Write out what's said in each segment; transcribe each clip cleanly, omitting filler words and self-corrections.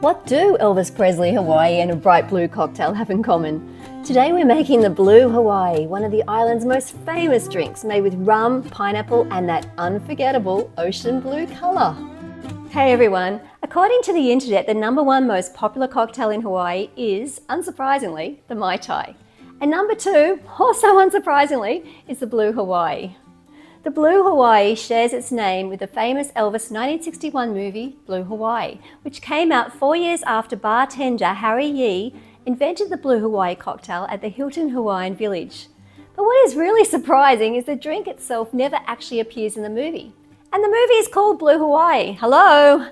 What do Elvis Presley Hawaii and a bright blue cocktail have in common? Today we're making the Blue Hawaii, one of the island's most famous drinks, made with rum, pineapple and that unforgettable ocean blue colour. Hey everyone, according to the internet, the #1 most popular cocktail in Hawaii is, unsurprisingly, the Mai Tai. And #2, also unsurprisingly, is the Blue Hawaii. The Blue Hawaii shares its name with the famous Elvis 1961 movie, Blue Hawaii, which came out 4 years after bartender Harry Yee invented the Blue Hawaii cocktail at the Hilton Hawaiian Village. But what is really surprising is the drink itself never actually appears in the movie. And the movie is called Blue Hawaii. Hello!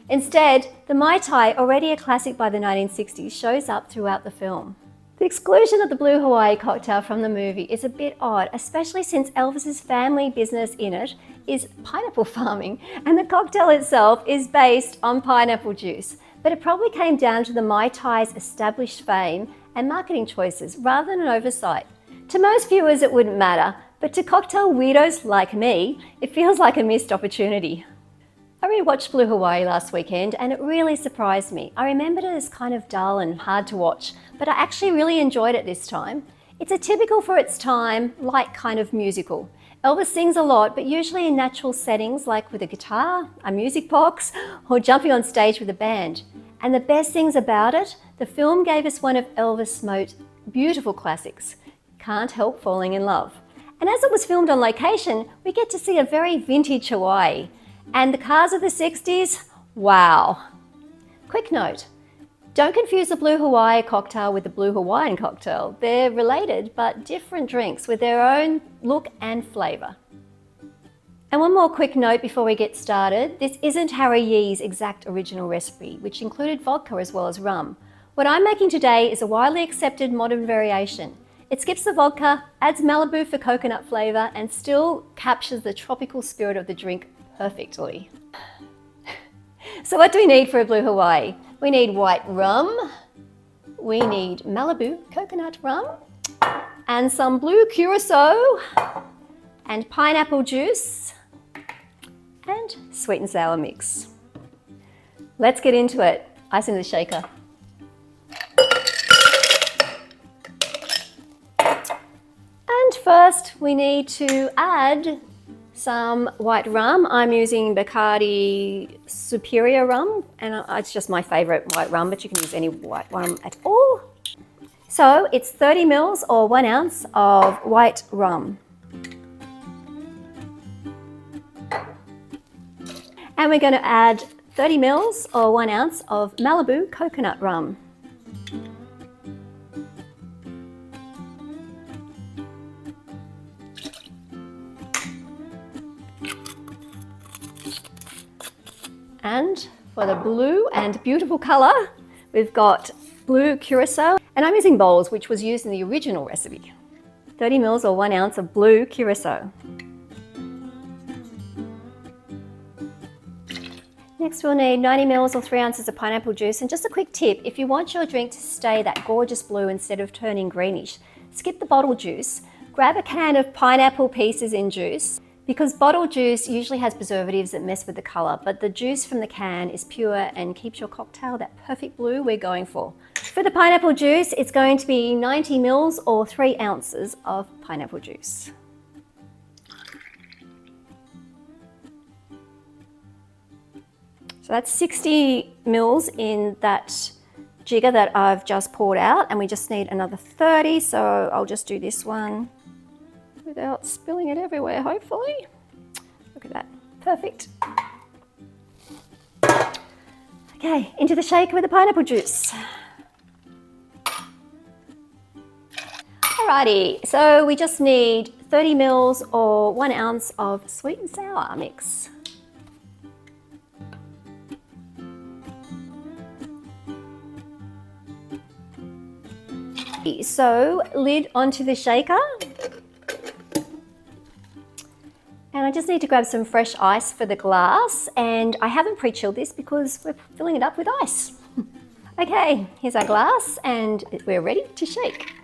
Instead, the Mai Tai, already a classic by the 1960s, shows up throughout the film. The exclusion of the Blue Hawaii cocktail from the movie is a bit odd, especially since Elvis's family business in it is pineapple farming, and the cocktail itself is based on pineapple juice. But it probably came down to the Mai Tai's established fame and marketing choices rather than an oversight. To most viewers it wouldn't matter, but to cocktail weirdos like me, it feels like a missed opportunity. I rewatched Blue Hawaii last weekend and it really surprised me. I remembered it as kind of dull and hard to watch, but I actually really enjoyed it this time. It's a typical for its time, light kind of musical. Elvis sings a lot, but usually in natural settings like with a guitar, a music box, or jumping on stage with a band. And the best things about it, the film gave us one of Elvis' most beautiful classics, Can't Help Falling in Love. And as it was filmed on location, we get to see a very vintage Hawaii. And the cars of the 60s, wow. Quick note, don't confuse the Blue Hawaii cocktail with the Blue Hawaiian cocktail. They're related but different drinks with their own look and flavour. And one more quick note before we get started, this isn't Harry Yee's exact original recipe, which included vodka as well as rum. What I'm making today is a widely accepted modern variation. It skips the vodka, adds Malibu for coconut flavour and still captures the tropical spirit of the drink perfectly. So what do we need for a Blue Hawaii? We need white rum, we need Malibu Coconut Rum, and some blue Curaçao, and pineapple juice, and sweet and sour mix. Let's get into it. Ice in the shaker. And first we need to add some white rum. I'm using Bacardi Superior rum, and it's just my favourite white rum, but you can use any white rum at all. So it's 30 ml or 1 ounce of white rum. And we're going to add 30 ml or 1 ounce of Malibu Coconut Rum. And for the blue and beautiful colour, we've got blue Curaçao. And I'm using bowls, which was used in the original recipe. 30 ml or 1 ounce of blue Curaçao. Next we'll need 90 ml or 3 ounces of pineapple juice. And just a quick tip, if you want your drink to stay that gorgeous blue instead of turning greenish, skip the bottle juice. Grab a can of pineapple pieces in juice, because bottled juice usually has preservatives that mess with the colour, but the juice from the can is pure and keeps your cocktail that perfect blue we're going for. For the pineapple juice, it's going to be 90 ml or 3 ounces of pineapple juice. So that's 60 ml in that jigger that I've just poured out, and we just need another 30, so I'll just do this one without spilling it everywhere, hopefully. Look at that, perfect. Okay, into the shaker with the pineapple juice. Alrighty, so we just need 30 ml or 1 ounce of sweet and sour mix. So, lid onto the shaker. And I just need to grab some fresh ice for the glass, and I haven't pre-chilled this because we're filling it up with ice. Okay, here's our glass and we're ready to shake.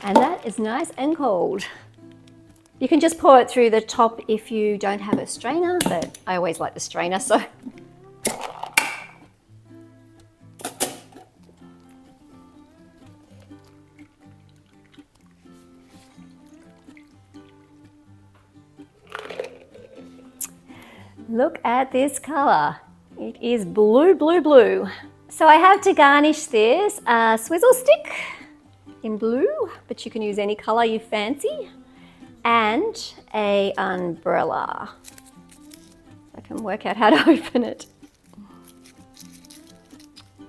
And that that is nice and cold. You can just pour it through the top if you don't have a strainer, but I always like the strainer, so. Look at this color. It is blue, blue, blue. So I have to garnish this swizzle stick in blue, but you can use any color you fancy, and a umbrella. I can work out how to open it.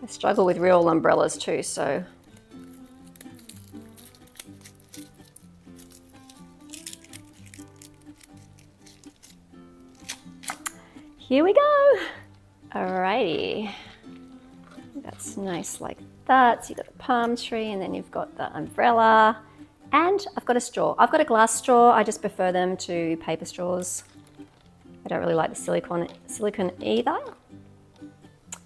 I struggle with real umbrellas too, so. Here we go. Alrighty. That's nice like that. So you've got the palm tree and then you've got the umbrella. And I've got a straw. I've got a glass straw. I just prefer them to paper straws. I don't really like the silicone either.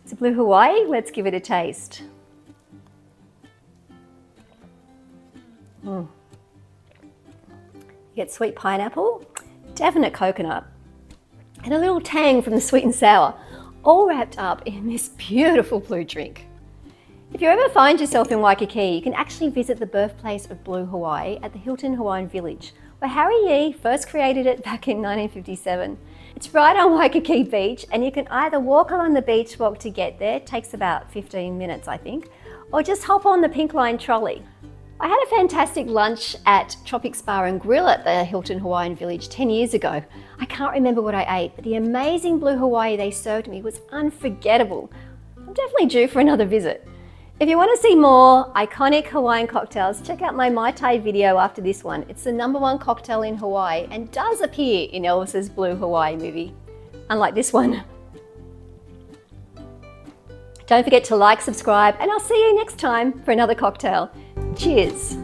It's a Blue Hawaii. Let's give it a taste. You get sweet pineapple, definite coconut, and a little tang from the sweet and sour, all wrapped up in this beautiful blue drink. If you ever find yourself in Waikiki, you can actually visit the birthplace of Blue Hawaii at the Hilton Hawaiian Village, where Harry Yee first created it back in 1957. It's right on Waikiki Beach, and you can either walk along the beach walk to get there, it takes about 15 minutes I think, or just hop on the Pink Line trolley. I had a fantastic lunch at Tropics Bar and Grill at the Hilton Hawaiian Village 10 years ago. I can't remember what I ate, but the amazing Blue Hawaii they served me was unforgettable. I'm definitely due for another visit. If you want to see more iconic Hawaiian cocktails, check out my Mai Tai video after this one. It's the #1 cocktail in Hawaii and does appear in Elvis's Blue Hawaii movie, unlike this one. Don't forget to like, subscribe, and I'll see you next time for another cocktail. Cheers.